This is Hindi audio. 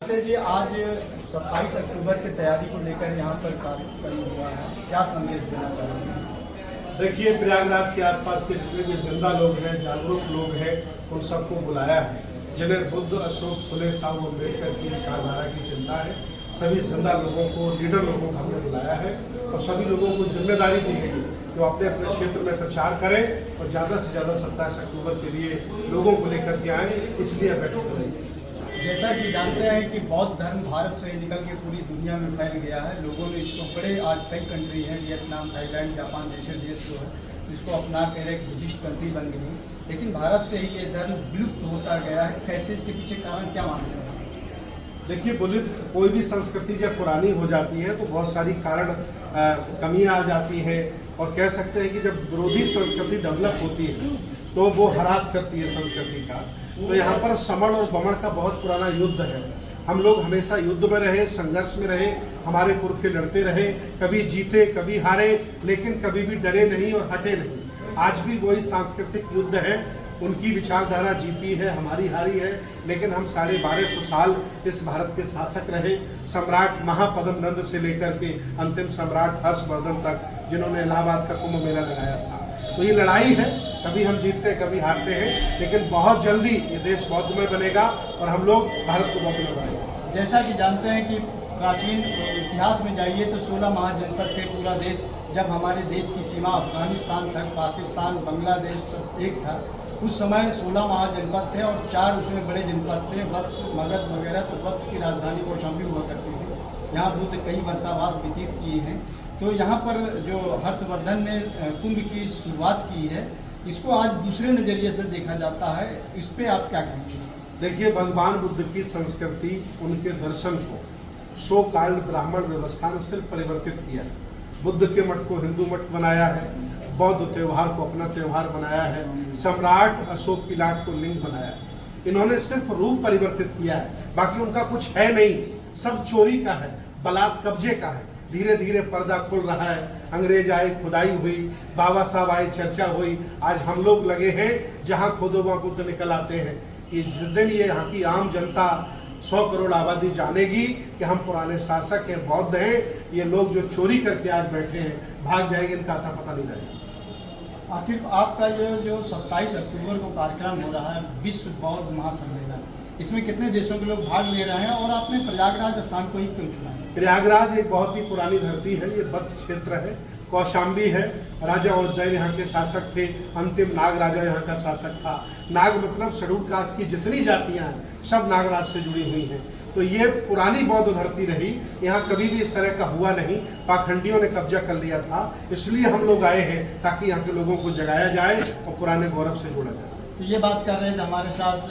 जानते जी आज 27 अक्टूबर की तैयारी को लेकर यहाँ पर कार्यक्रम हुआ है, क्या संदेश देना चाहेंगे? देखिए, प्रयागराज के आसपास के जितने भी जिंदा लोग हैं, जागरूक लोग हैं, उन सबको बुलाया है, जिन्हें बुद्ध, अशोक, फुले, साहब अम्बेडकर की विचारधारा की चिंता है। सभी जिंदा लोगों को, लीडर लोगों को हमने बुलाया है और सभी लोगों को जिम्मेदारी दी गई कि वो अपने अपने क्षेत्र में प्रचार करें और ज़्यादा से ज़्यादा 27 अक्टूबर के लिए लोगों को लेकर के आए, इसलिए बैठक हो रही है। जैसा कि जानते हैं कि बौद्ध धर्म भारत से निकल के पूरी दुनिया में फैल गया है। लोगों ने इसको बड़े, आज कई कंट्री हैं, वियतनाम, थाईलैंड, जापान जैसे देश जो है इसको अपना कर एक बुद्धिस्ट कंट्री बन गई, लेकिन भारत से ही ये धर्म विलुप्त होता गया है। कैसे, इसके पीछे कारण क्या मानते हैं? देखिए, कोई भी संस्कृति जब पुरानी हो जाती है तो बहुत सारी कारण कमियां आ जाती है और कह सकते हैं कि जब विरोधी संस्कृति डेवलप होती है तो वो हरास करती है संस्कृति का। तो यहाँ पर समण और बमण का बहुत पुराना युद्ध है। हम लोग हमेशा युद्ध में रहे, संघर्ष में रहे, हमारे पुरखे लड़ते रहे, कभी जीते कभी हारे, लेकिन कभी भी डरे नहीं और हटे नहीं। आज भी वही सांस्कृतिक युद्ध है, उनकी विचारधारा जीती है, हमारी हारी है, लेकिन हम 1250 साल इस भारत के शासक रहे। सम्राट महापद्म नंद से लेकर के अंतिम सम्राट हर्षवर्धन तक, जिन्होंने इलाहाबाद का कुंभ मेला लगाया था। तो ये लड़ाई है, कभी हम जीतते हैं कभी हारते हैं, लेकिन बहुत जल्दी ये देश बौद्धमय बनेगा और हम लोग भारत को बौद्धमय बनाएंगे। जैसा कि जानते हैं कि प्राचीन इतिहास में जाइए तो 16 महाजनपद थे पूरा देश। जब हमारे देश की सीमा अफगानिस्तान तक, पाकिस्तान, बांग्लादेश सब एक था, उस समय 16 महाजनपद थे और 4 उसमें बड़े जनपद थे, वत्स, मगध वगैरह। तो वत्स की राजधानी कौशाम्बी हुआ करती थी। यहाँ बुद्ध कई वर्षावास व्यतीत किए हैं। तो यहाँ पर जो हर्षवर्धन ने कुंभ की शुरुआत की है, इसको आज दूसरे नजरिए से देखा जाता है, इस पे आप क्या कहेंगे? देखिए, भगवान बुद्ध की संस्कृति, उनके दर्शन को सो काल ब्राह्मण व्यवस्था ने सिर्फ परिवर्तित किया है। बुद्ध के मठ को हिंदू मठ बनाया है, बौद्ध त्योहार को अपना त्योहार बनाया है, सम्राट अशोक की लाट को लिंग बनाया है। इन्होंने सिर्फ रूप परिवर्तित किया है, बाकी उनका कुछ है नहीं। सब चोरी का है, बलात् कब्जे का है। धीरे धीरे पर्दा खुल रहा है। अंग्रेज आए, खुदाई हुई, बाबा साहब आए, चर्चा हुई। आज हम लोग लगे हैं, जहां खोदो वहां बुद्ध निकल आते हैं। कि जिस दिन ये यहाँ की आम जनता 100 करोड़ आबादी जानेगी कि हम पुराने शासक हैं, बौद्ध हैं, ये लोग जो चोरी करके आज बैठे हैं भाग जाएंगे, इनका आता पता नहीं रहेगा। आखिर आपका जो 27 अक्टूबर को कार्यक्रम हो रहा है, विश्व बौद्ध महासम्मेलन, इसमें कितने देशों के लोग भाग ले रहे हैं और आपने प्रयागराज स्थान को ही क्यों चुना है? प्रयागराज एक बहुत ही पुरानी धरती है, ये वत्स क्षेत्र है, कौशाम्बी है। राजा उदयन यहाँ के शासक थे, अंतिम नाग राजा यहाँ का शासक था। नाग मतलब शेड्यूल कास्ट की जितनी जातियां हैं सब नागराज से जुड़ी हुई हैं। तो ये पुरानी बौद्ध धरती रही, यहाँ कभी भी इस तरह का हुआ नहीं। पाखंडियों ने कब्जा कर लिया था, इसलिए हम लोग आए हैं ताकि यहाँ के लोगों को जगाया जाए और पुराने गौरव से जोड़ा जाए। तो ये बात कर रहे थे हमारे साथ